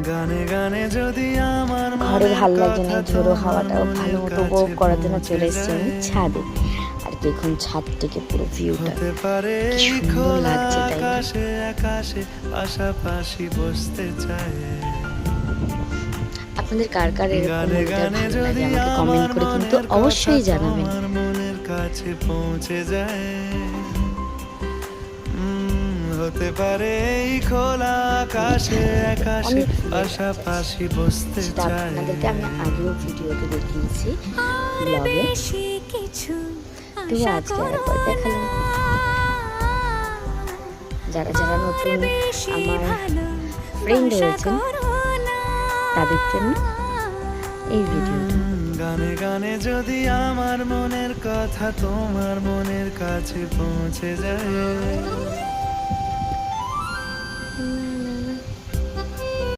গানে গানে যদি আমার ঘরে ভাল লাগে না, ঝোড়ো হাওয়াটাও ভালো মতো উপভোগ করার জন্য চলে এসেছি আমি ছাদে। আর দেখুন ছাদ থেকে পুরো ভিউটা কি সুন্দর লাগছে, তাই না? আকাশে আকাশে পাশাপাশি বসতে চায়। আপনাদের কার কার এরকম ওয়েদার ভালো লাগে আমাকে কমেন্ট করে কিন্তু অবশ্যই জানাবেন। মনের কাছে পৌঁছে যায়। হতে পারে এই খোলা আকাশে আকাশে পাশাপাশি বসতে চায়। আপনাদেরকে আমি আগেও ভিডিওতে দেখিয়েছি ব্লগে, তবু আজকে আরেকবার দেখালাম। যারা যারা নতুন আমার ফ্রেন্ড হয়েছেন তাদের জন্য এই ভিডিওটা। গানে গানে যদি আমার মনের কথা তোমার মনের কাছে পৌঁছে যায়।